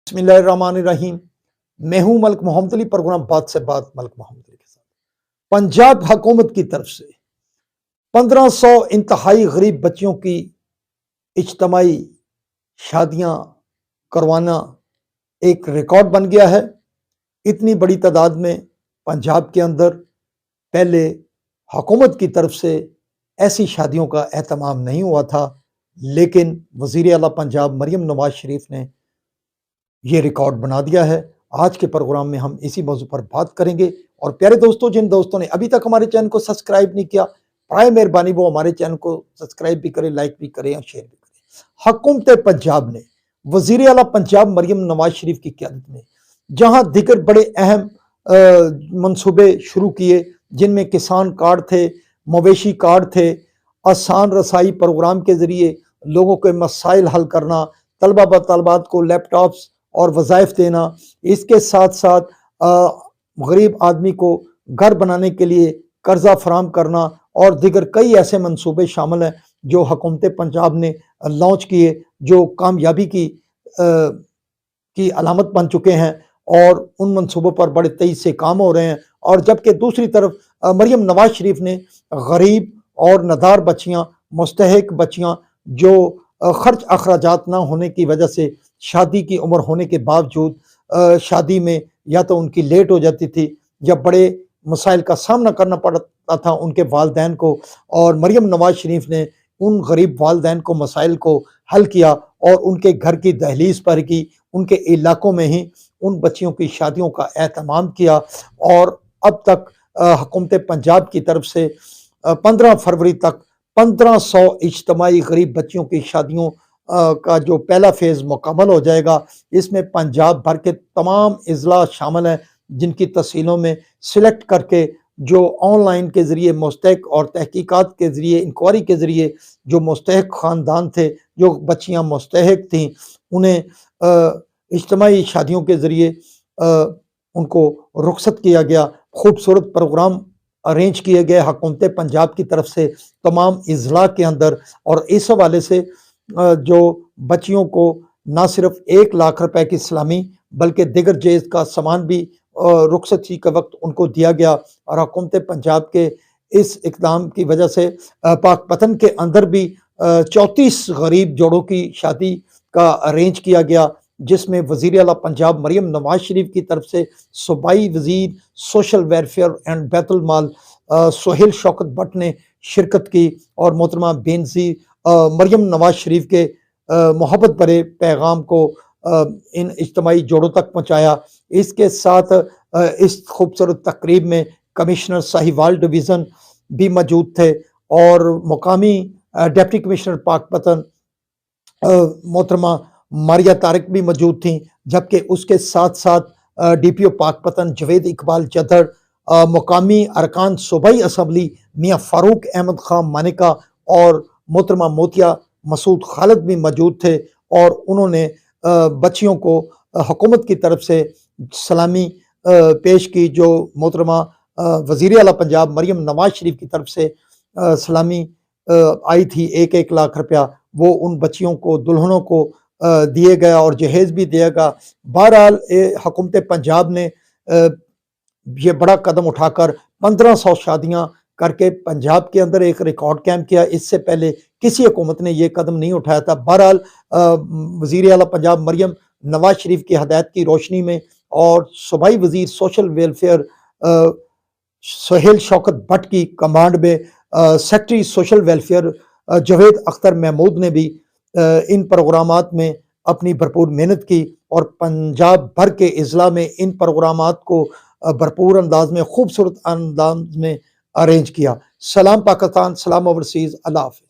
बिस्मिल्लाहिर्रहमानिर्रहीम। मैं हूं मलिक मोहम्मद अली, प्रोग्राम बात से बात मलिक मोहम्मद अली के साथ। पंजाब हुकूमत की तरफ से 1500 इंतहाई गरीब बच्चियों की इज्तमाई शादियां करवाना एक रिकॉर्ड बन गया है। इतनी बड़ी तादाद में पंजाब के अंदर पहले हुकूमत की तरफ से ऐसी शादियों का एहतमाम नहीं हुआ था, लेकिन वज़ीर आला पंजाब मरियम नवाज शरीफ ने ये रिकॉर्ड बना दिया है। आज के प्रोग्राम में हम इसी मौजू पर बात करेंगे। और प्यारे दोस्तों, जिन दोस्तों ने अभी तक हमारे चैनल को सब्सक्राइब नहीं किया, प्राय मेहरबानी वो हमारे चैनल को सब्सक्राइब भी करें, लाइक भी करें और शेयर भी करें। हुकूमत पंजाब ने वज़ीर आला पंजाब मरियम नवाज शरीफ की क़यादत में जहां दिगर बड़े अहम मंसूबे शुरू किए, जिनमें किसान कार्ड थे, मवेशी कार्ड थे, आसान रसाई प्रोग्राम के ज़रिए लोगों के मसाइल हल करना, तलबा व तलबात को लैपटॉप्स और वज़ाइफ देना, इसके साथ साथ गरीब आदमी को घर बनाने के लिए कर्जा फराम करना और दिगर कई ऐसे मंसूबे शामिल हैं जो हुकूमत पंजाब ने लॉन्च किए, जो कामयाबी की अलामत बन चुके हैं और उन मंसूबों पर बड़े तेज़ी से काम हो रहे हैं। और जबकि दूसरी तरफ मरियम नवाज शरीफ ने गरीब और नदार बच्चियाँ, मुस्तहिक बच्चियाँ जो खर्च अखराजात ना होने की वजह से शादी की उम्र होने के बावजूद शादी में या तो उनकी लेट हो जाती थी या बड़े मसाइल का सामना करना पड़ता था उनके वालदैन को, और मरियम नवाज शरीफ ने उन गरीब वालदैन को मसाइल को हल किया और उनके घर की दहलीज पर की, उनके इलाकों में ही उन बच्चियों की शादियों का एहतमाम किया। और अब तक हुकूमत पंजाब की तरफ से 15 फरवरी तक 1500 इज्तमाई गरीब बच्चियों की शादियों का जो पहला फेज़ मुकम्मल हो जाएगा। इसमें पंजाब भर के तमाम अज़ला शामिल हैं, जिनकी तहसीलों में सिलेक्ट करके जो ऑनलाइन के ज़रिए मुस्तहिक और तहकीकात के ज़रिए, इंक्वायरी के ज़रिए जो मुस्तहिक ख़ानदान थे, जो बच्चियाँ मुस्तहिक थीं, उन्हें इज्तमाई शादियों के ज़रिए उनको रुखसत किया गया। खूबसूरत प्रोग्राम अरेंज किए गए हुकूमत पंजाब की तरफ से तमाम अज़ला के अंदर, और इस हवाले से जो बच्चियों को ना सिर्फ 1 लाख रुपए की सलामी बल्कि दिगर जेज का सामान भी रुखसती के वक्त उनको दिया गया। और हुकूमत पंजाब के इस इक़दाम की वजह से पाकपतन के अंदर भी 34 गरीब जोड़ों की शादी का अरेंज किया गया, जिसमें वज़ीर आला पंजाब मरियम नवाज शरीफ की तरफ से सूबाई वज़ीर सोशल वेलफेयर एंड बैतुल माल सोहेल शौकत भट्ट ने शिरकत की और मोहतरमा बेनज़ीर मरियम नवाज शरीफ के मोहब्बत भरे पैगाम को इन इज्तमाई जोड़ों तक पहुँचाया। इसके साथ इस खूबसूरत तकरीब में कमिश्नर साहिवाल डिवीज़न भी मौजूद थे और मुकामी डिप्टी कमिश्नर पाकपतन मोहतरमा मारिया तारिक भी मौजूद थी, जबकि उसके साथ साथ DPO पाकपतन जवेद इकबाल जदर, मुकामी अरकान सूबाई असम्बली मियाँ फ़ारूक अहमद खां मानिका और मोहतरमा मोतिया मसूद खालिद भी मौजूद थे। और उन्होंने बच्चियों को हुकूमत की तरफ से सलामी पेश की, जो मोहतरमा वज़ीर आला पंजाब मरियम नवाज शरीफ की तरफ से सलामी आई थी 1-1 लाख रुपया, वो उन बच्चियों को, दुल्हनों को दिए गया और जहेज़ भी दिया गया। बहरहाल हुकूमत पंजाब ने ये बड़ा कदम उठाकर 1500 शादियां करके पंजाब के अंदर एक रिकॉर्ड कायम किया। इससे पहले किसी हुकूमत ने ये कदम नहीं उठाया था। बहरहाल वज़ीर आला पंजाब मरियम नवाज शरीफ की हदायत की रोशनी में और सूबाई वज़ीर सोशल वेलफेयर सोहेल शौकत भट्ट की कमांड में secretary social welfare Javed Akhtar Mahmood ने भी इन प्रोग्रामात में अपनी भरपूर मेहनत की और पंजाब भर के अज़ला में इन प्रोग्रामात को भरपूर अंदाज में, खूबसूरत अंदाज में अरेंज किया। सलाम पाकिस्तान, सलाम ओवरसीज़, अल्लाह हाफ़िज़।